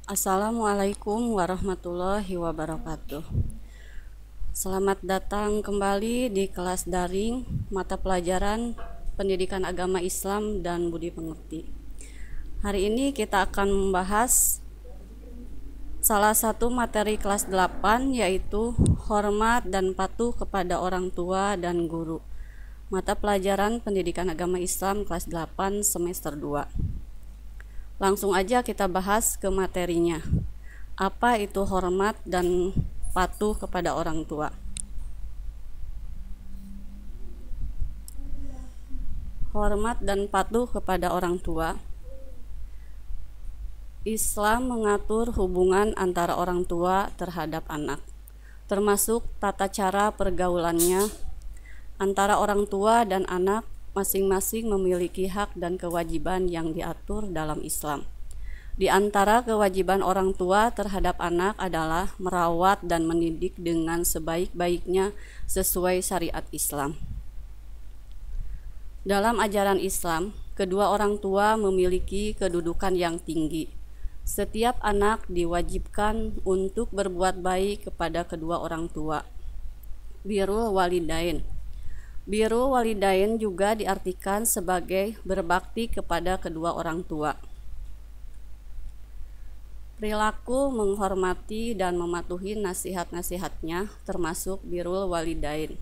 Assalamualaikum warahmatullahi wabarakatuh. Selamat datang kembali di kelas daring mata pelajaran Pendidikan Agama Islam dan Budi Pengerti. Hari ini kita akan membahas salah satu materi kelas 8, yaitu hormat dan patuh kepada orang tua dan guru. Mata pelajaran Pendidikan Agama Islam kelas 8 semester 2. Langsung aja kita bahas ke materinya. Apa itu hormat dan patuh kepada orang tua? Hormat dan patuh kepada orang tua. Islam mengatur hubungan antara orang tua terhadap anak, termasuk tata cara pergaulannya antara orang tua dan anak. Masing-masing memiliki hak dan kewajiban yang diatur dalam Islam. Di antara kewajiban orang tua terhadap anak adalah merawat dan mendidik dengan sebaik-baiknya sesuai syariat Islam. Dalam ajaran Islam, kedua orang tua memiliki kedudukan yang tinggi. Setiap anak diwajibkan untuk berbuat baik kepada kedua orang tua. Birrul walidain. Birrul walidain juga diartikan sebagai berbakti kepada kedua orang tua. Perilaku menghormati dan mematuhi nasihat-nasihatnya termasuk birrul walidain.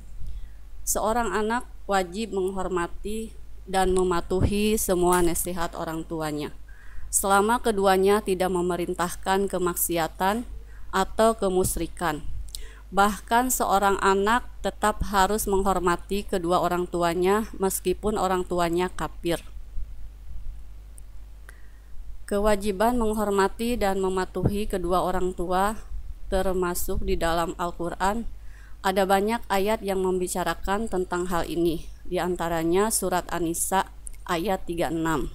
Seorang anak wajib menghormati dan mematuhi semua nasihat orang tuanya, selama keduanya tidak memerintahkan kemaksiatan atau kemusyrikan. Bahkan seorang anak tetap harus menghormati kedua orang tuanya meskipun orang tuanya kafir. Kewajiban menghormati dan mematuhi kedua orang tua termasuk di dalam Al-Quran. Ada banyak ayat yang membicarakan tentang hal ini, di antaranya surat An-Nisa ayat 36.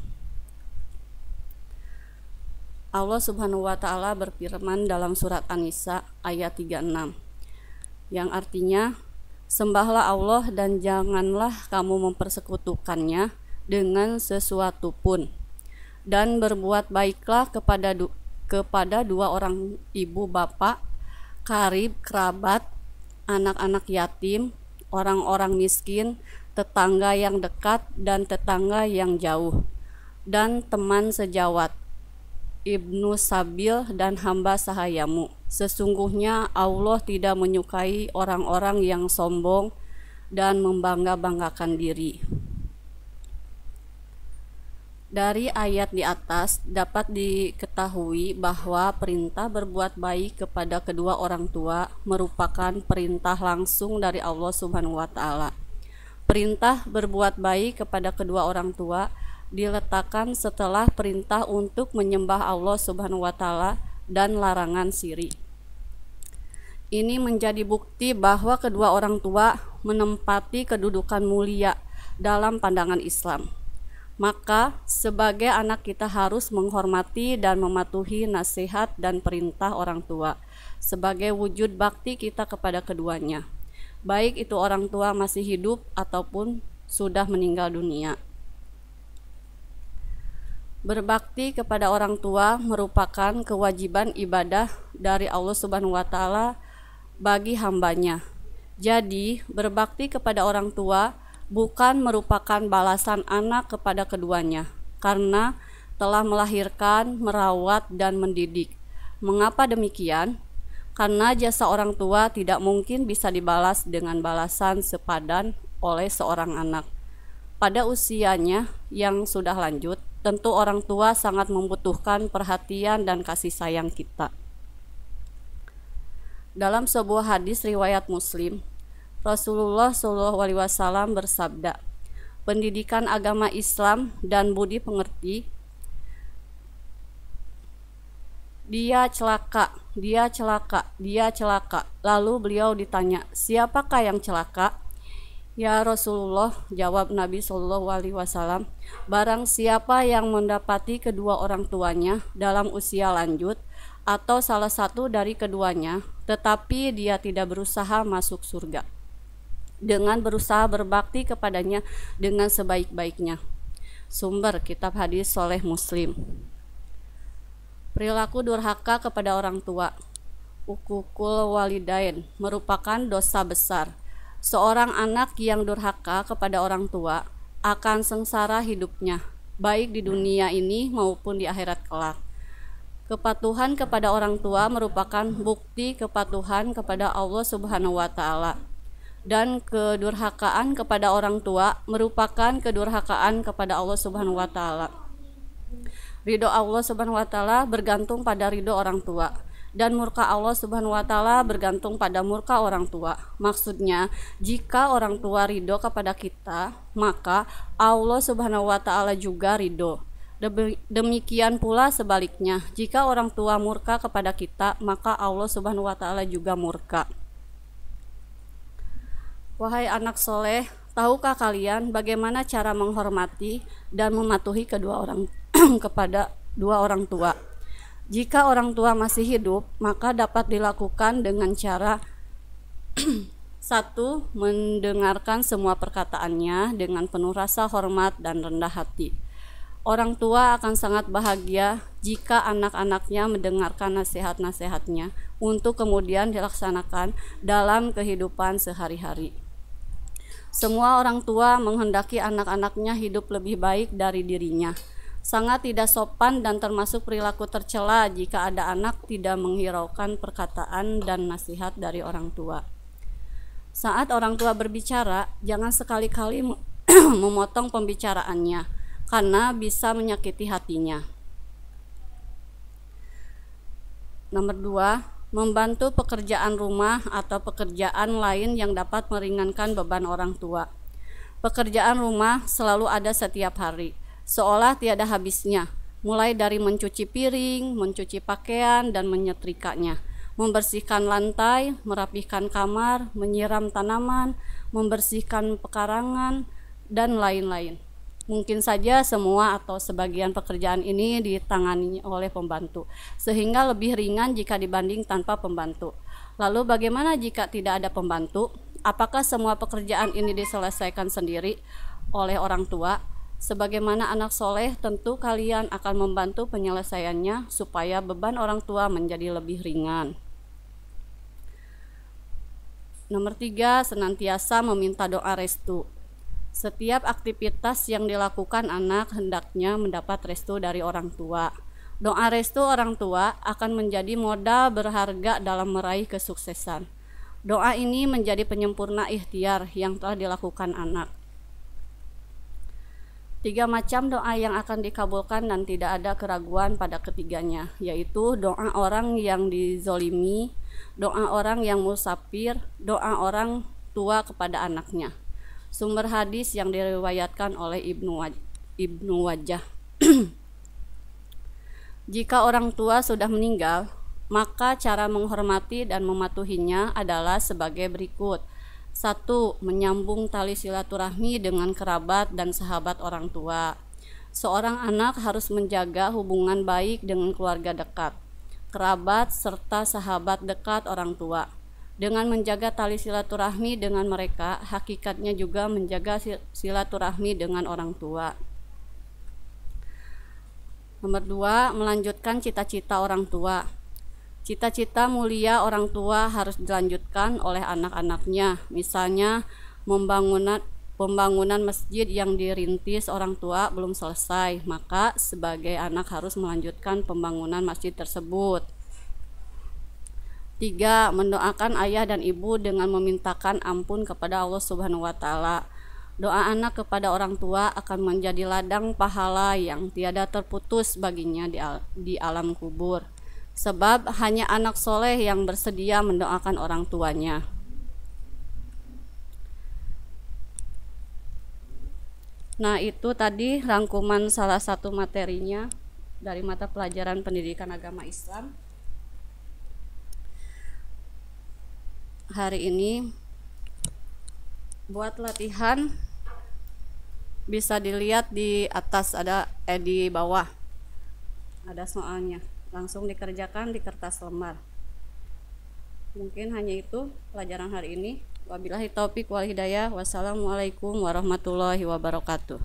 Allah Subhanahu wa Ta'ala berfirman dalam surat An-Nisa ayat 36, yang artinya, sembahlah Allah dan janganlah kamu mempersekutukannya dengan sesuatu pun, dan berbuat baiklah kepada dua orang ibu bapak, karib, kerabat, anak-anak yatim, orang-orang miskin, tetangga yang dekat dan tetangga yang jauh, dan teman sejawat, ibnu sabil dan hamba sahayamu. Sesungguhnya Allah tidak menyukai orang-orang yang sombong dan membangga-banggakan diri. Dari ayat di atas dapat diketahui bahwa perintah berbuat baik kepada kedua orang tua merupakan perintah langsung dari Allah Subhanahu wa Ta'ala. Perintah berbuat baik kepada kedua orang tua diletakkan setelah perintah untuk menyembah Allah Subhanahu wa Ta'ala dan larangan syirik. Ini menjadi bukti bahwa kedua orang tua menempati kedudukan mulia dalam pandangan Islam. Maka sebagai anak kita harus menghormati dan mematuhi nasihat dan perintah orang tua sebagai wujud bakti kita kepada keduanya, baik itu orang tua masih hidup ataupun sudah meninggal dunia. Berbakti kepada orang tua merupakan kewajiban ibadah dari Allah Subhanahu wa Ta'ala bagi hambanya. Jadi, berbakti kepada orang tua bukan merupakan balasan anak kepada keduanya, karena telah melahirkan, merawat, dan mendidik. Mengapa demikian? Karena jasa orang tua tidak mungkin bisa dibalas dengan balasan sepadan oleh seorang anak. Pada usianya yang sudah lanjut, tentu orang tua sangat membutuhkan perhatian dan kasih sayang kita. Dalam sebuah hadis riwayat Muslim, Rasulullah SAW bersabda, pendidikan agama Islam dan budi pengerti, dia celaka, dia celaka, dia celaka. Lalu beliau ditanya, siapakah yang celaka? Ya Rasulullah, jawab Nabi SAW, barang siapa yang mendapati kedua orang tuanya dalam usia lanjut atau salah satu dari keduanya, tetapi dia tidak berusaha masuk surga dengan berusaha berbakti kepadanya dengan sebaik-baiknya. Sumber kitab hadis Sahih Muslim. Perilaku durhaka kepada orang tua. Ukukul walidain merupakan dosa besar. Seorang anak yang durhaka kepada orang tua akan sengsara hidupnya, baik di dunia ini maupun di akhirat kelak. Kepatuhan kepada orang tua merupakan bukti kepatuhan kepada Allah Subhanahu wa taala. Dan kedurhakaan kepada orang tua merupakan kedurhakaan kepada Allah Subhanahu wa taala. Ridho Allah Subhanahu wa taala bergantung pada ridho orang tua, dan murka Allah Subhanahu wa taala bergantung pada murka orang tua. Maksudnya, jika orang tua ridho kepada kita, maka Allah Subhanahu wa taala juga ridho. Demikian pula sebaliknya, jika orang tua murka kepada kita, maka Allah Subhanahu wa taala juga murka. Wahai anak soleh, tahukah kalian bagaimana cara menghormati dan mematuhi kedua orang kepada dua orang tua? Jika orang tua masih hidup, maka dapat dilakukan dengan cara 1. Mendengarkan semua perkataannya dengan penuh rasa hormat dan rendah hati. Orang tua akan sangat bahagia jika anak-anaknya mendengarkan nasihat-nasihatnya untuk kemudian dilaksanakan dalam kehidupan sehari-hari. Semua orang tua menghendaki anak-anaknya hidup lebih baik dari dirinya. Sangat tidak sopan dan termasuk perilaku tercela jika ada anak tidak menghiraukan perkataan dan nasihat dari orang tua. Saat orang tua berbicara, jangan sekali-kali memotong pembicaraannya, karena bisa menyakiti hatinya. Nomor 2, membantu pekerjaan rumah atau pekerjaan lain yang dapat meringankan beban orang tua. Pekerjaan rumah selalu ada setiap hari, seolah tiada habisnya, mulai dari mencuci piring, mencuci pakaian, dan menyetrikanya, membersihkan lantai, merapihkan kamar, menyiram tanaman, membersihkan pekarangan, dan lain-lain. Mungkin saja semua atau sebagian pekerjaan ini ditangani oleh pembantu, sehingga lebih ringan jika dibanding tanpa pembantu. Lalu bagaimana jika tidak ada pembantu? Apakah semua pekerjaan ini diselesaikan sendiri oleh orang tua? Sebagaimana anak soleh, tentu kalian akan membantu penyelesaiannya supaya beban orang tua menjadi lebih ringan. Nomor 3, senantiasa meminta doa restu. Setiap aktivitas yang dilakukan anak hendaknya mendapat restu dari orang tua. Doa restu orang tua akan menjadi modal berharga dalam meraih kesuksesan. Doa ini menjadi penyempurna ikhtiar yang telah dilakukan anak. 3 macam doa yang akan dikabulkan dan tidak ada keraguan pada ketiganya, yaitu doa orang yang dizolimi, doa orang yang musafir, doa orang tua kepada anaknya. Sumber hadis yang diriwayatkan oleh Ibnu Wajah. Jika orang tua sudah meninggal, maka cara menghormati dan mematuhinya adalah sebagai berikut. 1. Menyambung tali silaturahmi dengan kerabat dan sahabat orang tua. Seorang anak harus menjaga hubungan baik dengan keluarga dekat, kerabat, serta sahabat dekat orang tua. Dengan menjaga tali silaturahmi dengan mereka, hakikatnya juga menjaga silaturahmi dengan orang tua. Nomor 2, melanjutkan cita-cita orang tua. Cita-cita mulia orang tua harus dilanjutkan oleh anak-anaknya. Misalnya, pembangunan masjid yang dirintis orang tua belum selesai, maka sebagai anak harus melanjutkan pembangunan masjid tersebut. 3. Mendoakan ayah dan ibu dengan memintakan ampun kepada Allah Subhanahu wa taala. Doa anak kepada orang tua akan menjadi ladang pahala yang tiada terputus baginya di alam kubur. Sebab hanya anak soleh yang bersedia mendoakan orang tuanya. Nah, itu tadi rangkuman salah satu materinya dari mata pelajaran Pendidikan Agama Islam. Hari ini buat latihan bisa dilihat di atas di bawah ada soalnya, langsung dikerjakan di kertas lembar. Mungkin hanya itu pelajaran hari ini. Wabillahi taufik wal hidayah. Wassalamualaikum warahmatullahi wabarakatuh.